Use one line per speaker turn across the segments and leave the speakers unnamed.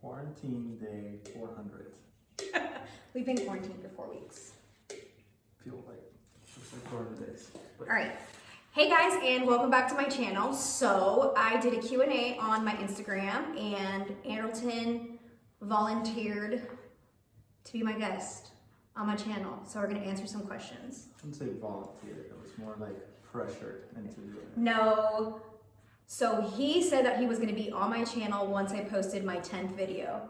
Quarantine day 400.
We've been quarantined for 4 weeks.
Feel like it's like 400 days.
All right. Hey guys, and welcome back to my channel. So I did a Q&A on my Instagram, and Anderton volunteered to be my guest on my channel. So we're gonna answer some questions.
I wouldn't say volunteer. It was more like pressured into doing it.
No. So he said that he was gonna be on my channel once I posted my 10th video.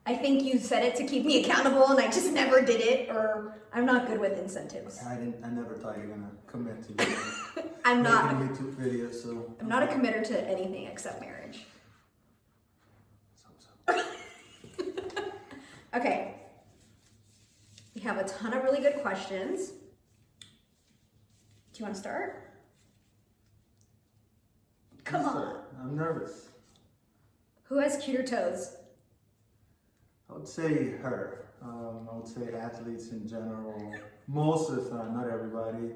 I think you said it to keep me accountable, and I just never did it, or I'm not good with incentives.
I never thought you were gonna commit to doing
I'm not.
making a YouTube video, so
I'm not a committer to anything except marriage. Okay. We have a ton of really good questions. Do you want to start? Come on.
I'm nervous.
Who has cuter toes?
I would say her. I would say athletes in general. Most of the time, not everybody.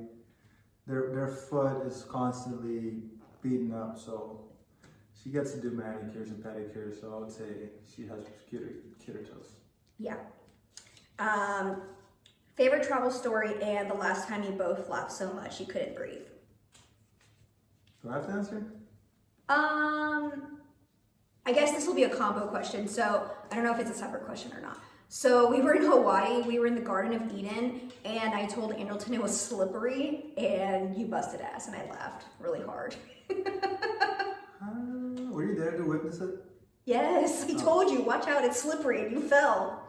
Their foot is constantly beaten up, so she gets to do manicures and pedicures. So I would say she has cuter toes.
Yeah. Favorite travel story and the last time you both laughed so much you couldn't breathe.
Do I have to answer?
I guess this will be a combo question, so I don't know if it's a separate question or not. So we were in Hawaii, we were in the Garden of Eden, and I told Anderton it was slippery, and you busted ass, and I laughed really hard.
Were you there to witness it?
Yes, he told you, watch out, it's slippery, and you fell.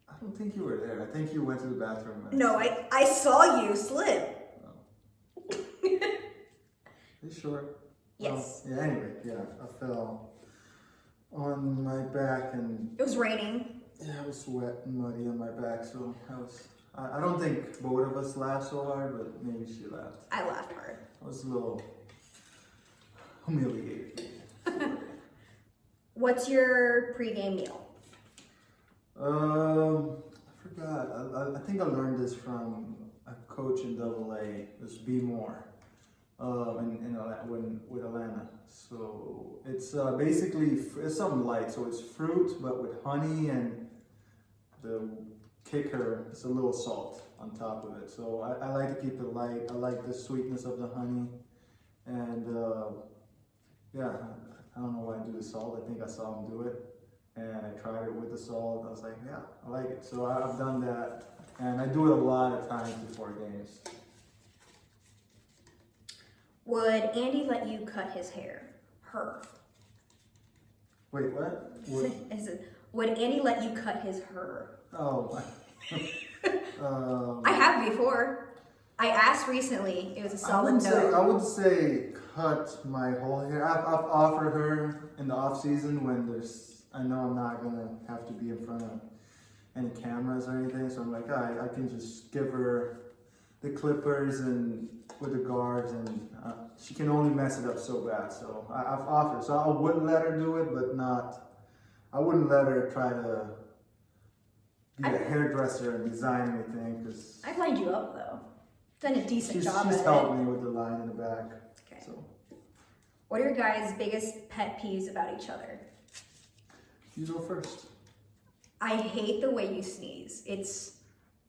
I don't think you were there. I think you went to the bathroom.
No, I saw you slip.
Oh. Are you sure?
Yes.
Yeah, anyway, I fell on my back and
It was raining.
yeah, I was wet and muddy on my back, so I don't think both of us laughed so hard, but maybe she laughed.
I laughed hard.
I was a little humiliated.
What's your pregame meal?
I forgot. I think I learned this from a coach in AA. It was Be More. With Atlanta. So it's basically it's something light. So it's fruit, but with honey, and the kicker is a little salt on top of it. So I like to keep it light. I like the sweetness of the honey, and yeah, I don't know why I do the salt. I think I saw him do it, and I tried it with the salt. I was like, yeah, I like it. So I've done that, and I do it a lot of times before games.
Would Andy let you cut his hair? Her.
Wait, what?
Would Andy let you cut his her?
Oh.
I have before. I asked recently. It was a solid no.
I would say cut my whole hair. I've offered her in the offseason when I know I'm not going to have to be in front of any cameras or anything. So I'm like, I can just give her the clippers and with the guards, and she can only mess it up so bad. So I've offered. So I wouldn't let her do it, but I wouldn't let her try to be a hairdresser and design anything, because
I've lined you up though. Done a decent job
she's
at
helped
it.
me with the line in the back.
Okay.
So
What are your guys' biggest pet peeves about each other?
you go first.
I hate the way you sneeze. It's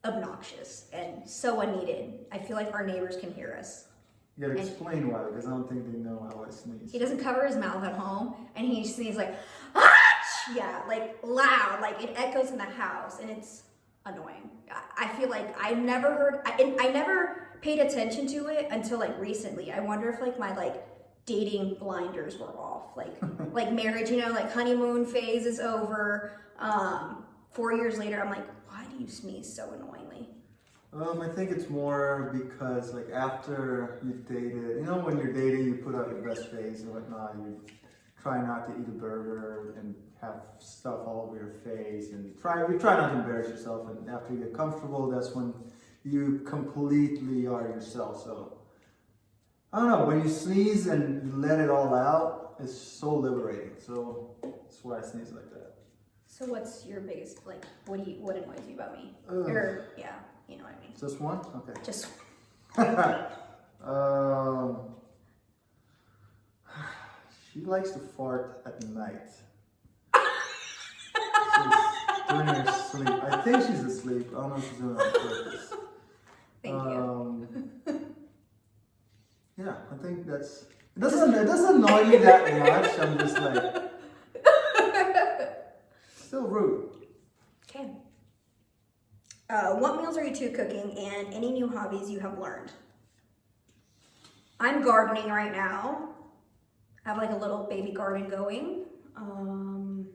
obnoxious and so unneeded. I feel like our neighbors can hear us.
You gotta explain why, because I don't think they know how I sneeze.
He doesn't cover his mouth at home, and he sneezes like, Achh! Yeah, like loud, like it echoes in the house, and it's annoying. I feel like I never paid attention to it until like recently. I wonder if like my like dating blinders were off, like marriage, you know, like honeymoon phase is over. 4 years later, I'm like, why do you sneeze so annoyingly?
I think it's more because like after you've dated, you know, when you're dating, you put out your best face and whatnot. You try not to eat a burger and have stuff all over your face, and you try not to embarrass yourself. And after you get comfortable, that's when you completely are yourself. So I don't know, when you sneeze and you let it all out, it's so liberating. So that's why I sneeze like that.
So what's your biggest, like, what annoys you about me? Or, yeah, you know what I mean.
Just one? Okay.
Just.
She likes to fart at night. doing her sleep. I think she's asleep. I don't know if she's doing it on purpose.
Thank you.
Yeah, I think that's. It doesn't annoy me that much. I'm just like. Still rude.
Okay. What meals are you two cooking and any new hobbies you have learned? I'm gardening right now. I have like a little baby garden going. I'm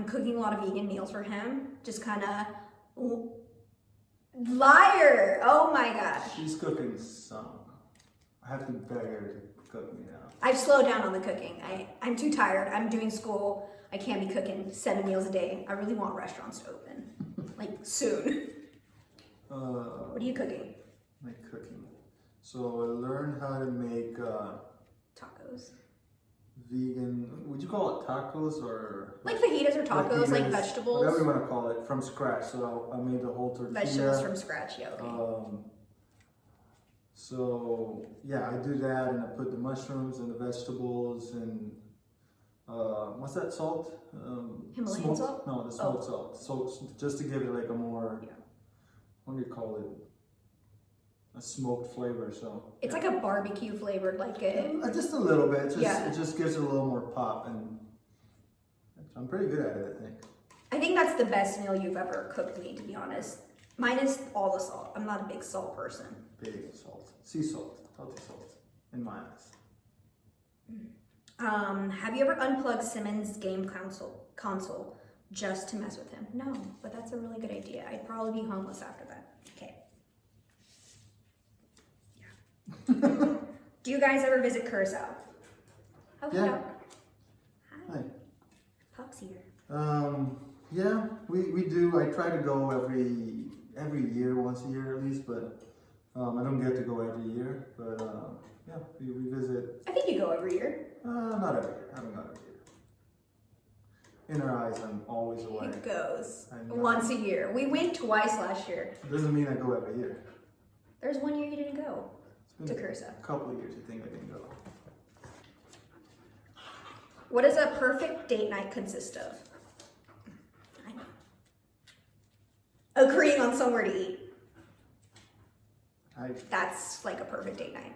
cooking a lot of vegan meals for him. Just kind of liar. Oh my gosh.
She's cooking some. I have to beg her to cook me now.
I've slowed down on the cooking. I'm too tired. I'm doing school. I can't be cooking 7 meals a day. I really want restaurants to open. Like soon. What are you cooking?
My cooking. So I learned how to make
Tacos.
vegan. Would you call it tacos or
Like fajitas or tacos, like vegetables.
Whatever you want to call it, from scratch. So I made the whole tortilla.
Vegetables from scratch, yeah. Okay.
So yeah, I do that, and I put the mushrooms and the vegetables and what's that salt?
Himalayan salt?
No, the smoked salt. So just to give it like a more, what do you call it? A smoked flavor. So
it's like a barbecue flavored, like a
just a little bit. It just gives it a little more pop, and I'm pretty good at it, I think.
I think that's the best meal you've ever cooked me, to be honest. Minus all the salt. I'm not a big salt person.
Big salt, sea salt, healthy salt, in my eyes.
Have you ever unplugged Simmons' game console just to mess with him? No, but that's a really good idea. I'd probably be homeless after that. Okay. Yeah. Do you guys ever visit Curacao? Oh,
Yeah.
hello.
Hi.
Puck's here.
Yeah, we do. I try to go every year, once a year at least, but I don't get to go every year. But yeah, we visit.
I think you go every year.
Not every year. I don't go every year. In her eyes, I'm always away.
It goes
I know.
once a year. We went twice last year.
It doesn't mean I go every year.
There's 1 year you didn't go
It's
to
been
Curacao.
a couple of years, I think I didn't go.
What does a perfect date night consist of? I know. Agreeing on somewhere to eat. That's like a perfect date night.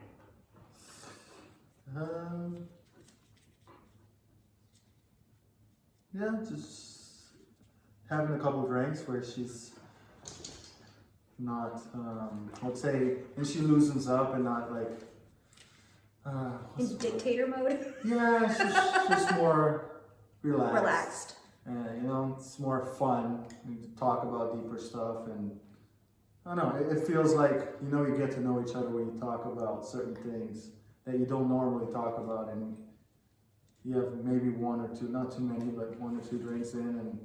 Yeah, just having a couple of drinks where she's not, let's say, and she loosens up and not like.
In dictator mode?
Yeah, she's just more relaxed.
Relaxed.
And it's more fun. We talk about deeper stuff, and I don't know. It feels like you get to know each other when you talk about certain things that you don't normally talk about, and you have maybe one or two, not too many, but 1 or 2 drinks in, and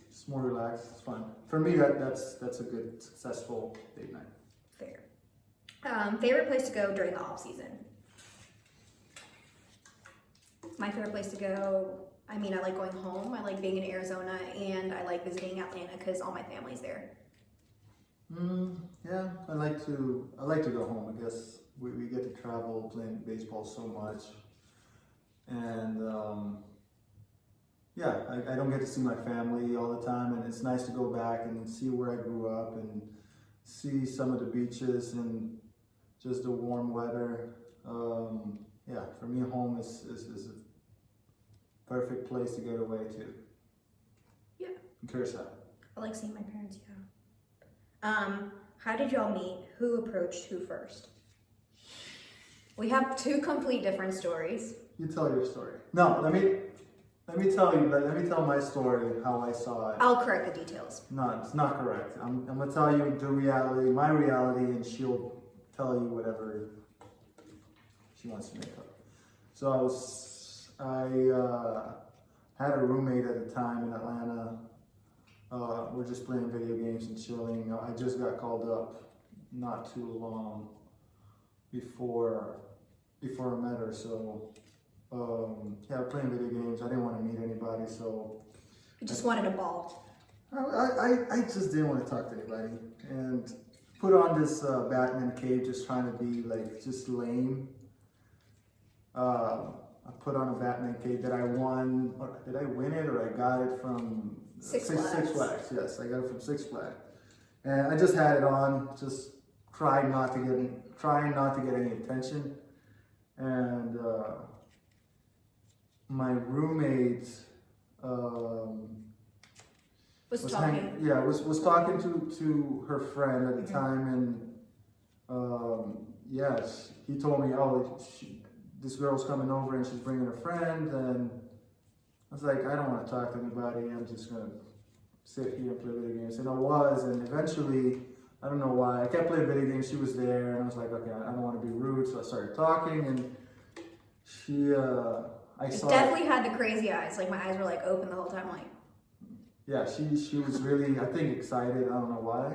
it's more relaxed. It's fun. For me, that's a good, successful date night.
Fair. Favorite place to go during the off season? My favorite place to go, I like going home. I like being in Arizona, and I like visiting Atlanta because all my family's there.
Yeah, I like to go home. I guess we get to travel playing baseball so much, and yeah, I don't get to see my family all the time, and it's nice to go back and see where I grew up and see some of the beaches and just the warm weather. Yeah, for me, home is a perfect place to get away to.
Yeah.
In Curacao.
I like seeing my parents, yeah. How did y'all meet? Who approached who first? We have 2 complete different stories.
You tell your story. No, let me tell my story, how I saw it.
I'll correct the details.
No, it's not correct. I'm gonna tell you the reality, my reality, and she'll tell you whatever she wants to make up. So I had a roommate at the time in Atlanta. We're just playing video games and chilling. I just got called up not too long before I met her. So yeah, playing video games. I didn't want to meet anybody, so
You just wanted a ball.
I just didn't want to talk to anybody, and put on this Batman cape, just trying to be like just lame. I put on a Batman cape that I won. Or did I win it, or I got it from
Six
Six
Flags.
Flags? Yes, I got it from Six Flags, and I just had it on, just trying not to get any attention. And my roommate
Was talking.
was talking to her friend at the time, and yes, he told me, oh, this girl's coming over and she's bringing a friend, and I was like, I don't want to talk to anybody. I'm just gonna sit here and play video games. And I was, and eventually, I don't know why, I kept playing video games. She was there, and I was like, okay, I don't want to be rude, so I started talking, and she, I saw.
Definitely had the crazy eyes. Like my eyes were like open the whole time. Like.
Yeah, she was really, I think, excited. I don't know why,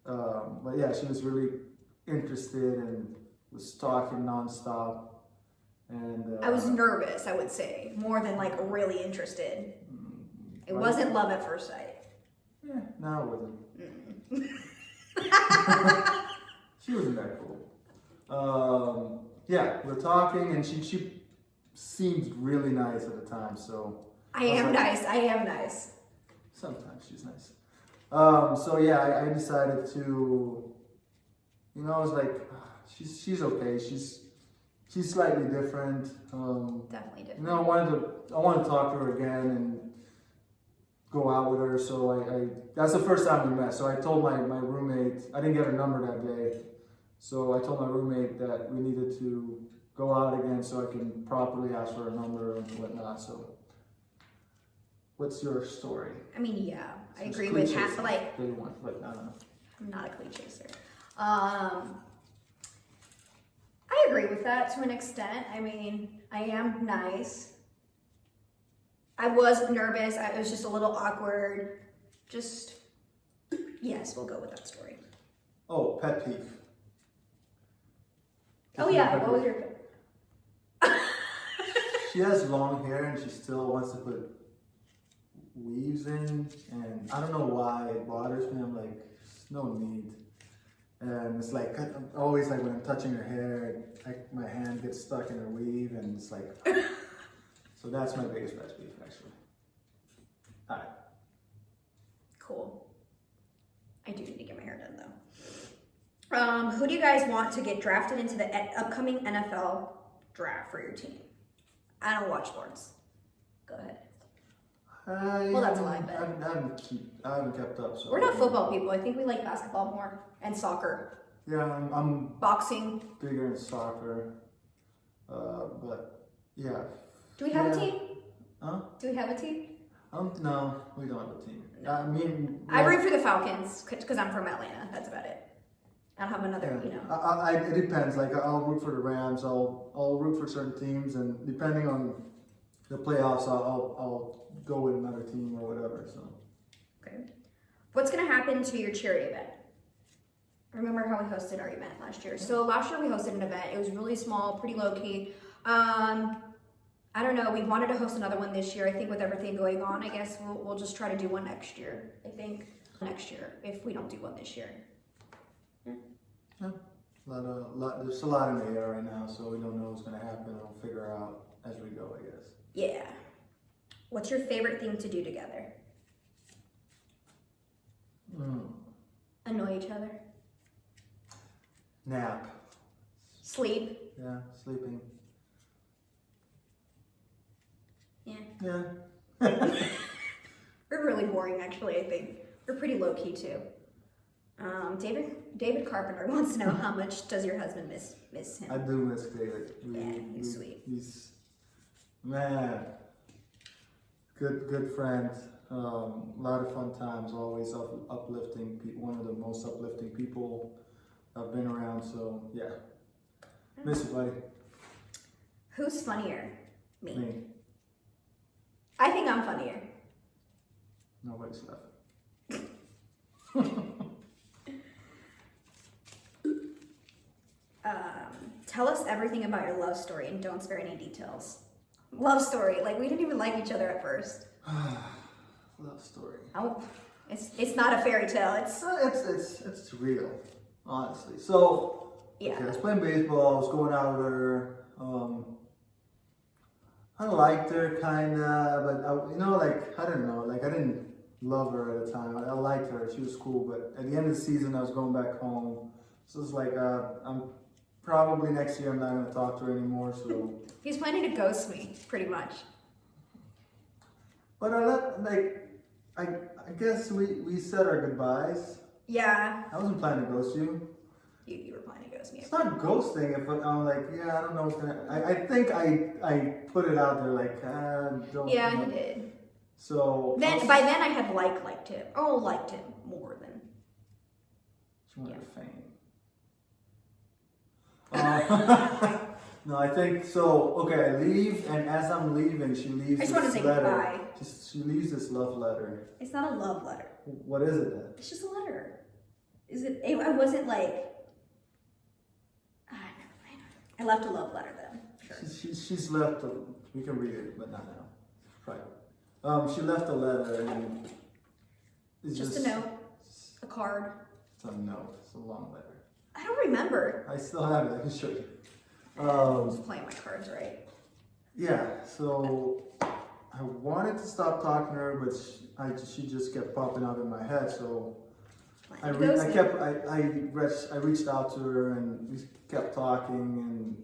but yeah, she was really interested and was talking nonstop. And
I was nervous, I would say, more than like really interested. It wasn't love at first sight.
Yeah, no, it wasn't. She wasn't that cool. Yeah, we're talking, and she seemed really nice at the time. So
I am nice.
Sometimes she's nice. So yeah, I decided to, I was like, she's okay. She's slightly different.
Definitely different.
I wanted to talk to her again and go out with her. So I that's the first time we met. So I told my roommate, I didn't get her number that day. So I told my roommate that we needed to go out again so I can properly ask for a number and whatnot. So what's your story?
I mean, yeah, I
Since
agree with
cliches,
like.
They want, but I don't know.
I'm not a cliche chaser. I agree with that to an extent. I mean, I am nice. I was nervous. It was just a little awkward. Yes, we'll go with that story.
Oh, pet peeve.
Oh yeah, what was your?
She has long hair and she still wants to put weaves in, and I don't know why it bothers me. I'm like, there's no need. And it's like, always like when I'm touching her hair, my hand gets stuck in her weave, and it's like, so that's my biggest pet peeve, actually. Alright.
Cool. I do need to get my hair done though. Who do you guys want to get drafted into the upcoming NFL draft for your team? I don't watch sports. Go ahead. Well, that's a lie, but
I haven't kept up. So
we're not football people. I think we like basketball more and soccer.
Yeah, I'm
Boxing.
bigger in soccer, but yeah.
Do we have a team?
Huh?
Do we have a team?
No, we don't have a team.
No.
I mean,
I root for the Falcons because I'm from Atlanta. That's about it. I don't have another,
It depends. Like I'll root for the Rams. I'll root for certain teams, and depending on the playoffs, I'll go with another team or whatever. So.
Okay. What's gonna happen to your charity event? Remember how we hosted our event last year? So last year we hosted an event. It was really small, pretty low key. I don't know. We wanted to host another one this year. I think with everything going on, I guess we'll just try to do one next year. I think next year if we don't do one this year.
Yeah. There's a lot in the air right now, so we don't know what's gonna happen. We'll figure out as we go, I guess.
Yeah. What's your favorite thing to do together? Annoy each other.
Nap.
Sleep.
Yeah, sleeping.
Yeah.
Yeah.
We're really boring, actually. I think we're pretty low key too. David Carpenter wants to know how much does your husband miss him?
I do miss David.
He's sweet.
He's man, good friend. A lot of fun times. Always uplifting people. One of the most uplifting people I've been around. So yeah, miss you, buddy.
Who's funnier? Me.
Me.
I think I'm funnier.
Nobody's laughing.
Tell us everything about your love story and don't spare any details. Love story, like we didn't even like each other at first.
Love story.
Oh, it's not a fairy tale.
It's real, honestly. So
yeah.
okay, I was playing baseball. I was going out with her. I liked her kinda, but like I don't know, like I didn't love her at the time. I liked her, she was cool, but at the end of the season, I was going back home. So it's like I'm probably next year I'm not gonna talk to her anymore. So
He's planning to ghost me, pretty much.
but I guess we said our goodbyes.
Yeah.
I wasn't planning to ghost you.
You were planning to ghost me.
It's not ghosting if I'm like, yeah, I don't know what's gonna. I think I put it out there like, don't.
Yeah, he did.
So
Then by then I had liked him. Oh, liked him more than.
She wanted
Yeah.
fame. No, I think so. Okay, I leave, and as I'm leaving, she leaves
I just
this
want to say
letter.
goodbye.
She leaves this love letter.
It's not a love letter.
What is it then?
It's just a letter. Is it? I wasn't like. I left a love letter then. Sure.
She's left. We can read it, but not now. Right. She left a letter, and it's
Just a note, a card.
It's a note. It's a long letter.
I don't remember.
I still have it. I can show you.
I'm just playing my cards right.
Yeah. So I wanted to stop talking to her, but she just kept popping up in my head. So I reached out to her, and we kept talking.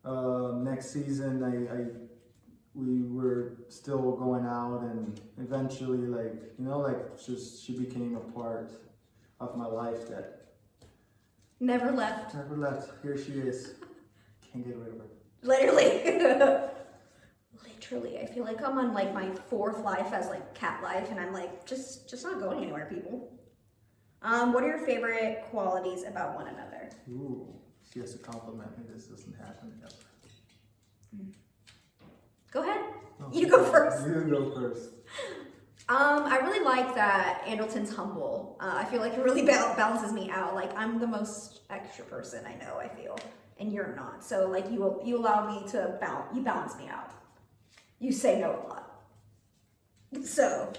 And next season, we were still going out, and eventually, she became a part of my life that
Never left.
never left. Here she is. Can't get rid of her.
Literally. Literally. I feel like I'm on like my fourth life as like cat life, and I'm like just not going anywhere, people. What are your favorite qualities about one another?
Ooh, she has to compliment me. This doesn't happen ever.
Go ahead.
No,
You go first.
You go first.
I really like that Andleton's humble. I feel like it really balances me out. Like I'm the most extra person I know, I feel, and you're not. So like you allow me to balance me out. You say no a lot. So.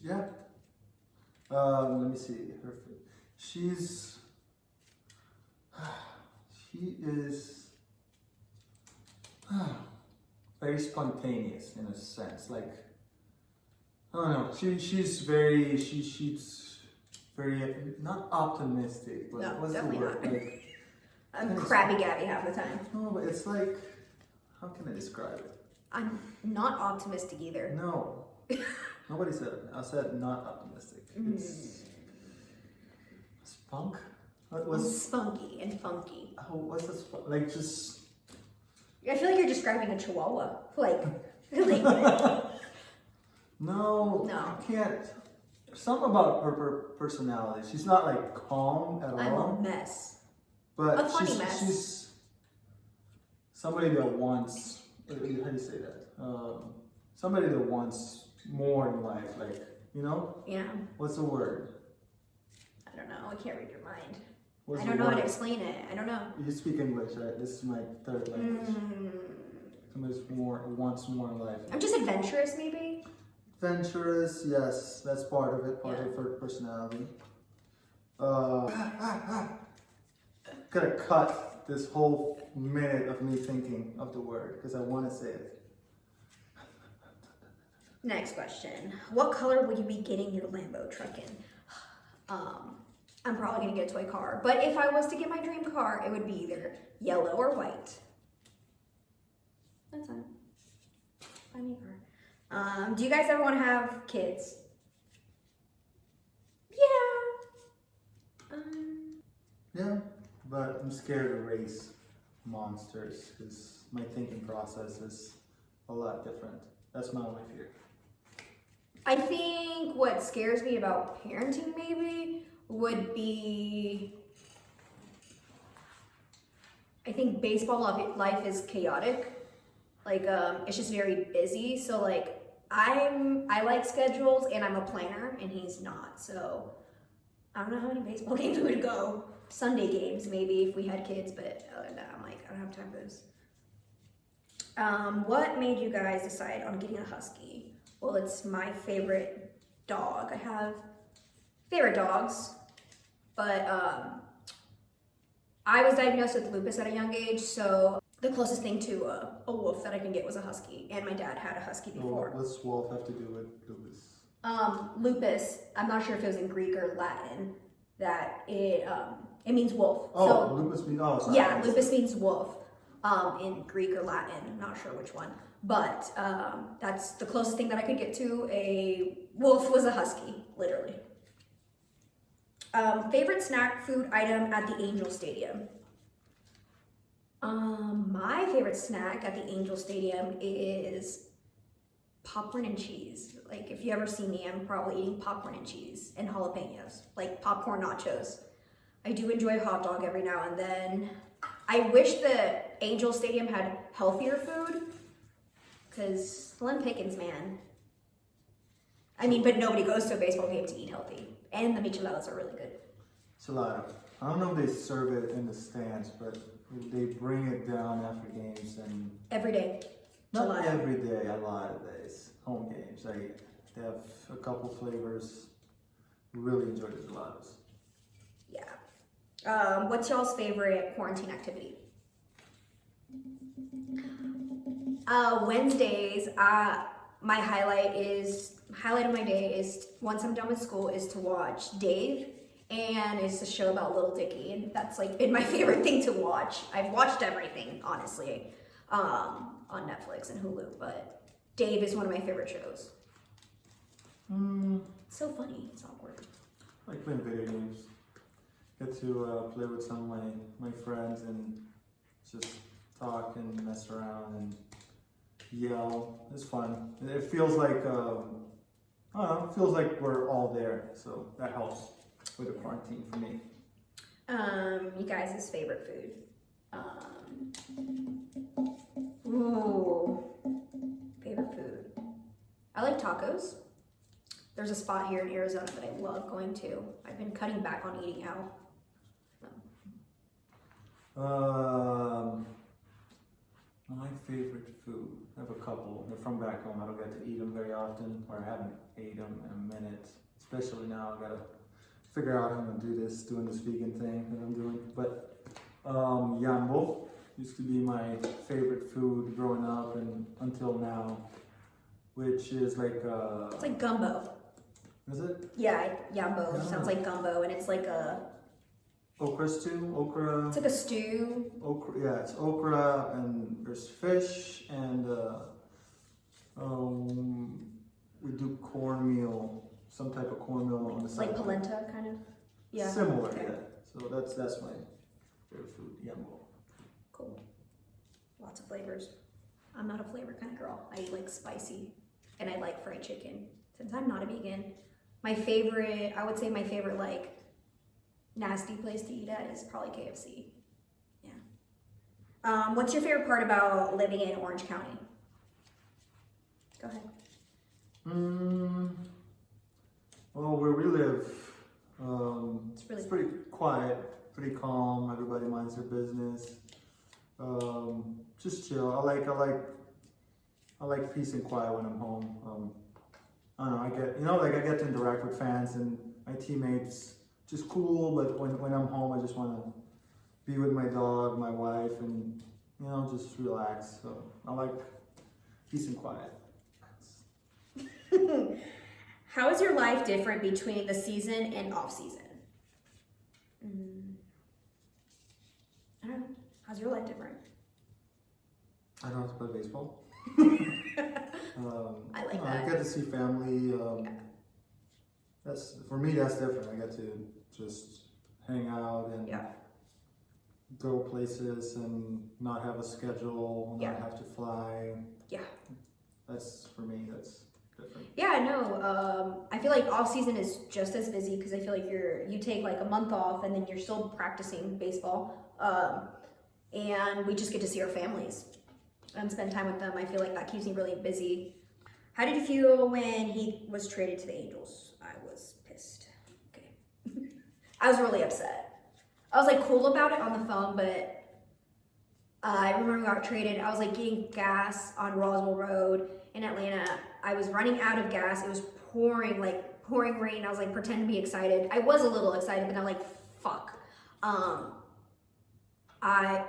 Yeah. Let me see. She is very spontaneous in a sense. Like, I don't know. She's very not optimistic, but
No,
what's the
definitely
word?
not.
Like,
I'm crabby Gabby half the time.
no, but it's like, how can I describe it?
I'm not optimistic either.
No. Nobody said it. I said not optimistic. It's spunk? What
I'm
was
spunky and funky.
what's the spunk? Like just
I feel like you're describing a chihuahua. Like
no, I can't. There's something about her personality. She's not like calm at
I'm
all.
a mess.
But
a funny mess.
She's somebody that wants. How do you say that? Somebody that wants more in life, like, you know?
Yeah.
What's the word?
I don't know. I can't read your mind.
What's
I
the
don't know how to
word?
explain it. I don't know.
You speak English, right? This is my third language. Somebody wants more in life.
I'm just adventurous, maybe.
Adventurous, yes, that's part of it, part of her personality. Gotta cut this whole minute of me thinking of the word because I want to say it.
Next question. What color will you be getting your Lambo truck in? I'm probably gonna get a toy car, but if I was to get my dream car, it would be either yellow or white. That's fine. Buy me a car. Do you guys ever want to have kids? Yeah.
Yeah, but I'm scared to raise monsters because my thinking process is a lot different. That's my only fear.
I think what scares me about parenting maybe would be, I think baseball life is chaotic. Like, it's just very busy. So like, I like schedules and I'm a planner and he's not. So I don't know how many baseball games we would go. Sunday games maybe if we had kids, but other than that, I'm like, I don't have time for this. What made you guys decide on getting a husky? Well, it's my favorite dog. I have favorite dogs, but I was diagnosed with lupus at a young age, so the closest thing to a wolf that I can get was a husky, and my dad had a husky before.
What's wolf have to do with lupus?
Lupus, I'm not sure if it was in Greek or Latin, that it means wolf.
Oh,
so,
lupus means, oh, sorry.
yeah, lupus means wolf in Greek or Latin. I'm not sure which one. But that's the closest thing that I could get to. A wolf was a husky, literally. Favorite snack food item at the Angel Stadium? My favorite snack at the Angel Stadium is popcorn and cheese. Like, if you ever see me, I'm probably eating popcorn and cheese and jalapenos, like popcorn nachos. I do enjoy a hot dog every now and then. I wish the Angel Stadium had healthier food, because Slim Pickens, man. I mean, but nobody goes to a baseball game to eat healthy. And the micheladas are really good.
It's a lot. I don't know if they serve it in the stands, but they bring it down after games and
Every day.
not
Gelato.
every day, a lot of days. Home games, they have a couple flavors. Really enjoy the gelatos.
Yeah. What's y'all's favorite quarantine activity? Wednesdays, my highlight of my day is, once I'm done with school, is to watch Dave, and it's a show about Little Dicky, and that's like been my favorite thing to watch. I've watched everything, honestly, on Netflix and Hulu, but Dave is one of my favorite shows. It's so funny. It's awkward.
I like playing video games. Get to play with some of my friends and just talk and mess around and yell. It's fun. It feels like I don't know, it feels like we're all there, so that helps with the quarantine for me.
You guys' favorite food? Ooh, favorite food. I like tacos. There's a spot here in Arizona that I love going to. I've been cutting back on eating out.
My favorite food. I have a couple. They're from back home. I don't get to eat them very often, or I haven't ate them in a minute. Especially now, I gotta figure out how I'm gonna doing this vegan thing that I'm doing. But yambo used to be my favorite food growing up and until now, which is like
It's like gumbo.
is it
Yeah, yambo
Yeah.
sounds like gumbo, and it's like a.
okra stew? Okra.
It's like a stew.
Okra, yeah, it's okra and there's fish and we do cornmeal, some type of cornmeal on the side.
Like polenta, kind of. Yeah.
Similar,
Okay.
yeah. So that's my favorite food, yambo.
Cool. Lots of flavors. I'm not a flavor kind of girl. I like spicy, and I like fried chicken. Since I'm not a vegan, I would say my favorite like nasty place to eat at is probably KFC. Yeah. What's your favorite part about living in Orange County? Go ahead.
Well, where we live,
It's
it's pretty quiet, pretty calm. Everybody minds their business. Just chill. I like peace and quiet when I'm home. I don't know. I get to interact with fans and my teammates. Just cool, but when I'm home, I just want to be with my dog, my wife, and just relax. So I like peace and quiet.
How is your life different between the season and off season? I don't know. How's your life different?
I don't have to play baseball.
I like
I
that.
get to see family. That's for me. That's different. I get to just hang out and go places and not have a schedule. Not have to fly.
Yeah.
That's for me. That's different.
Yeah, no. I feel like off season is just as busy because I feel like you take like a month off and then you're still practicing baseball, and we just get to see our families and spend time with them. I feel like that keeps me really busy. How did you feel when he was traded to the Angels? I was pissed. Okay. I was really upset. I was like cool about it on the phone, but I remember we got traded. I was like getting gas on Roswell Road in Atlanta. I was running out of gas. It was pouring rain. I was like pretending to be excited. I was a little excited, but I'm like, fuck. I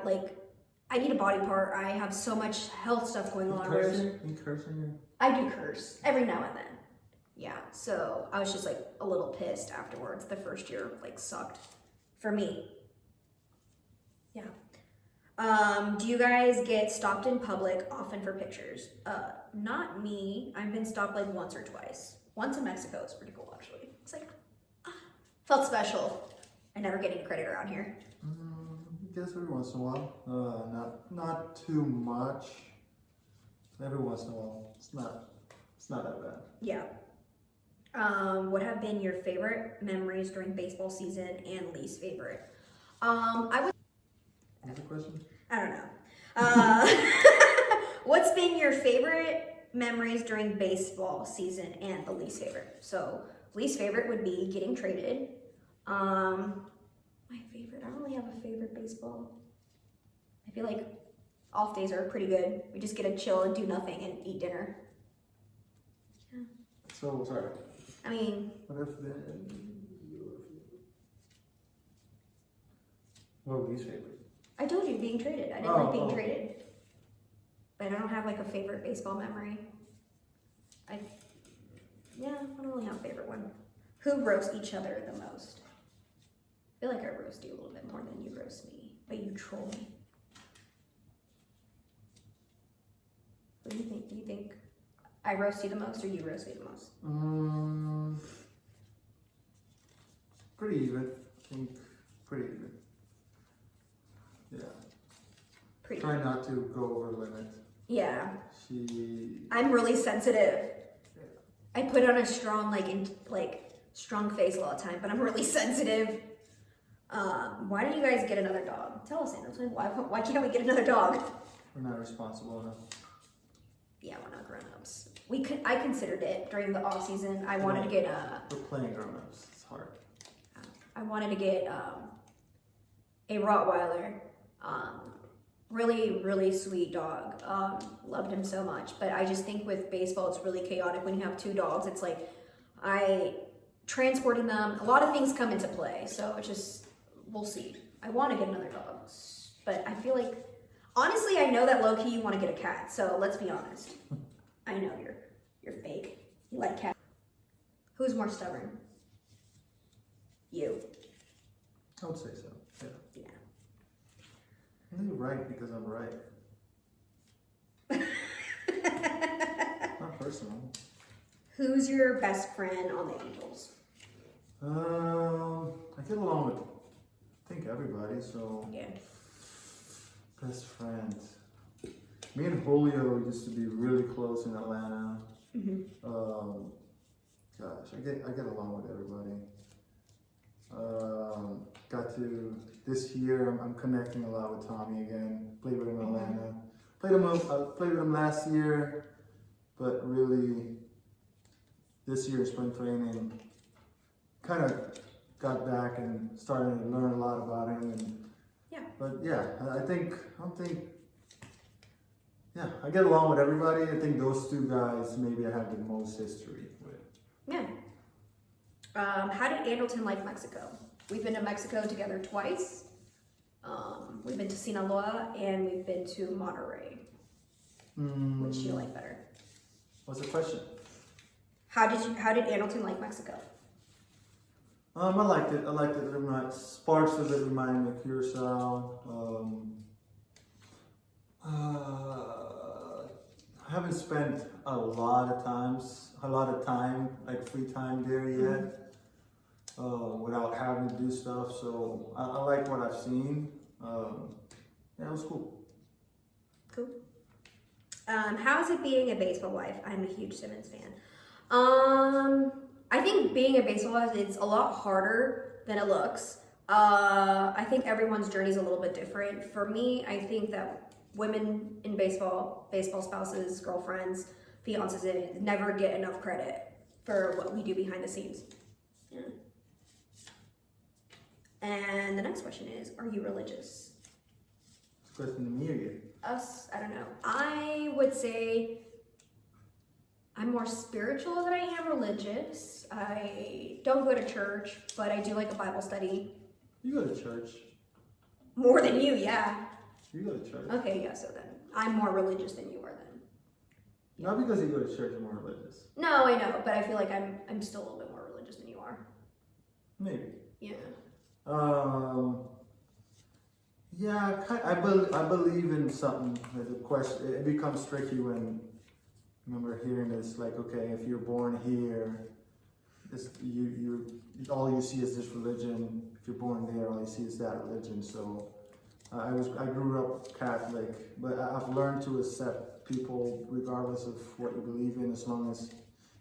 need a body part. I have so much health stuff going on.
You cursing?
I do curse every now and then. Yeah, so I was just like a little pissed afterwards. The first year like sucked for me. Yeah. Do you guys get stopped in public often for pictures? Not me. I've been stopped like once or twice. Once in Mexico. It's pretty cool actually. It's like felt special. I never get any credit around here.
I guess every once in a while. Not too much. Every once in a while. It's not that bad.
Yeah. What have been your favorite memories during baseball season and least favorite?
What's the question?
I don't know. What's been your favorite memories during baseball season and the least favorite? So least favorite would be getting traded. My favorite, I don't really have a favorite baseball. I feel like off days are pretty good. We just get to chill and do nothing and eat dinner. Yeah.
So, sorry.
I mean,
what would you favorite?
I told you being traded. I didn't like being traded. But I don't have like a favorite baseball memory. I don't really have a favorite one. Who roasts each other the most? I feel like I roast you a little bit more than you roast me, but you troll me. What do you think? Do you think I roast you the most or you roast me the most?
Pretty even. I think pretty even. Yeah.
Pretty.
Try not to go over limit.
Yeah.
I'm
really sensitive.
Yeah.
I put on a strong strong face a lot of time, but I'm really sensitive. Why don't you guys get another dog? Tell us, Anderson. Why can't we get another dog?
We're not responsible enough.
Yeah, we're not grown-ups. I considered it during the off season. I wanted to get
We're playing grown-ups. It's hard.
I wanted to get a Rottweiler. Really, really sweet dog. Loved him so much. But I just think with baseball, it's really chaotic when you have two dogs. It's like transporting them. A lot of things come into play. So it's just, we'll see. I want to get another dog. But I feel like, honestly, I know that low-key you want to get a cat. So let's be honest. I know you're fake. You like cats. Who's more stubborn? You.
I would say so. Yeah.
Yeah.
I think you're right because I'm right. Not personal.
Who's your best friend on the Angels?
I get along with, I think, everybody. So
Yeah.
best friend. Me and Julio used to be really close in Atlanta. Gosh, I get along with everybody. This year, I'm connecting a lot with Tommy again. Played with him in Atlanta. Played with him last year, but really, this year spring training, kind of got back and started to learn a lot about him. And but yeah, I get along with everybody. I think those two guys maybe I have the most history with.
Yeah. How did Anderton like Mexico? We've been to Mexico together twice. We've been to Sinaloa and we've been to Monterrey. Which do you like better?
What's the question?
How did Anderton like Mexico?
I liked it. Parts of it reminded me of Curacao. I haven't spent a lot of time, like free time there yet, without having to do stuff. So I like what I've seen. It was cool.
Cool. How is it being a baseball wife? I'm a huge Simmons fan. I think being a baseball wife, it's a lot harder than it looks. I think everyone's journey is a little bit different. For me, I think that women in baseball spouses, girlfriends, fiancés, never get enough credit for what we do behind the scenes. Yeah. And the next question is, are you religious?
Question to me or you?
Us, I don't know. I would say I'm more spiritual than I am religious. I don't go to church, but I do like a Bible study.
You go to church.
More than you, yeah.
You go to church.
Okay, yeah, so then I'm more religious than you are then.
Not because you go to church, you're more religious.
No, I know, but I feel like I'm still a little bit more religious than you are.
Maybe.
Yeah.
Yeah, I believe in something. The question, it becomes tricky when, I remember hearing this, like, okay, if you're born here, this, all you see is this religion. If you're born there, all you see is that religion. So I grew up Catholic, but I've learned to accept people regardless of what you believe in, as long as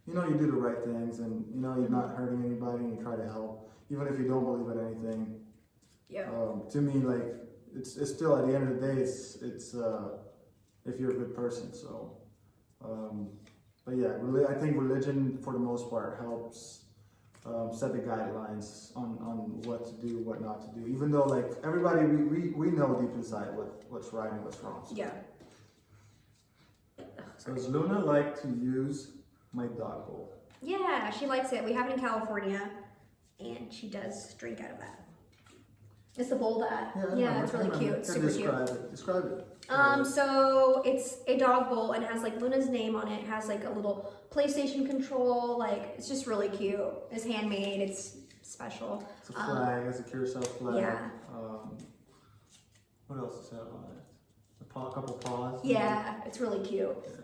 you do the right things, and you're not hurting anybody, and you try to help, even if you don't believe in anything.
Yeah.
To me, like, it's still, at the end of the day, it's if you're a good person. So, but yeah, I think religion for the most part helps set the guidelines on what to do, what not to do. Even though, like, everybody, we know deep inside what's right and what's wrong. So.
Yeah.
So does Luna like to use my dog bowl?
Yeah, she likes it. We have it in California, and she does drink out of that. It's the bowl that, it's really cute. It's super cute.
Describe it.
So it's a dog bowl and it has like Luna's name on it. It has like a little PlayStation control. Like, it's just really cute. It's handmade. It's special.
It's a flag. It's a Curacao flag.
Yeah.
What else does it have on it? A couple paws.
Yeah, it's really cute.
Yeah.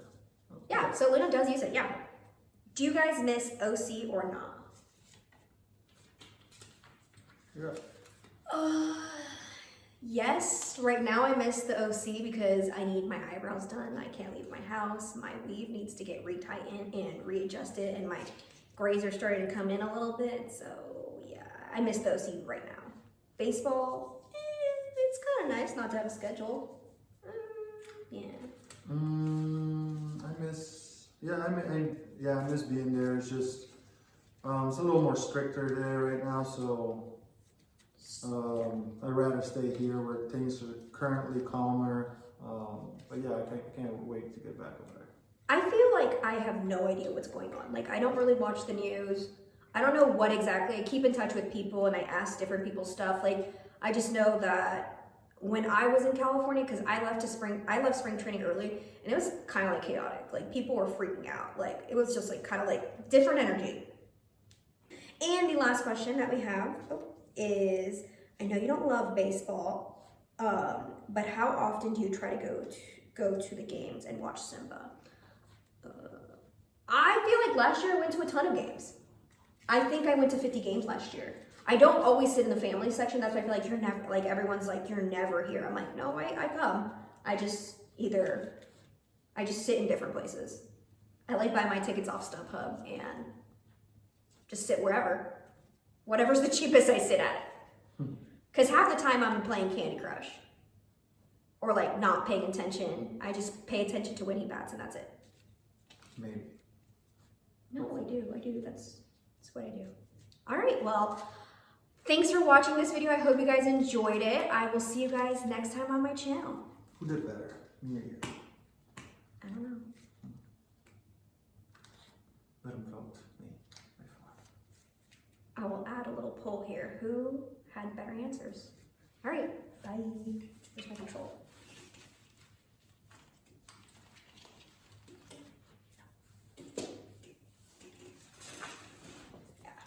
Yeah, so Luna does use it. Yeah. Do you guys miss OC or not?
Yeah.
Yes, right now I miss the OC because I need my eyebrows done. I can't leave my house. My weave needs to get retightened and readjusted, and my grays are starting to come in a little bit. So yeah, I miss the OC right now. Baseball, it's kind of nice not to have a schedule. Yeah.
I miss being there. It's just it's a little more stricter there right now, so. I'd rather stay here where things are currently calmer. But yeah, I can't wait to get back over there.
I feel like I have no idea what's going on. Like, I don't really watch the news. I don't know what exactly. I keep in touch with people and I ask different people stuff. Like, I just know that when I was in California, because I left spring training early, and it was kind of like chaotic. Like, people were freaking out. Like, it was just like kind of like different energy. And the last question that we have is, I know you don't love baseball, but how often do you try to go to the games and watch Simba? I feel like last year I went to a ton of games. I think I went to 50 games last year. I don't always sit in the family section. That's why I feel like you're never, like, everyone's like, you're never here. I'm like, no, I come. I just sit in different places. I like buy my tickets off StubHub and just sit wherever. Whatever's the cheapest, I sit at it. Because half the time I'm playing Candy Crush. Or like not paying attention. I just pay attention to when he bats and that's it.
Maybe.
No, I do. That's what I do. All right, well, thanks for watching this video. I hope you guys enjoyed it. I will see you guys next time on my channel.
Who did better, me or you?
I don't know.
Let him vote. Me.
I will add a little poll here. Who had better answers? All right, bye. Here's my control.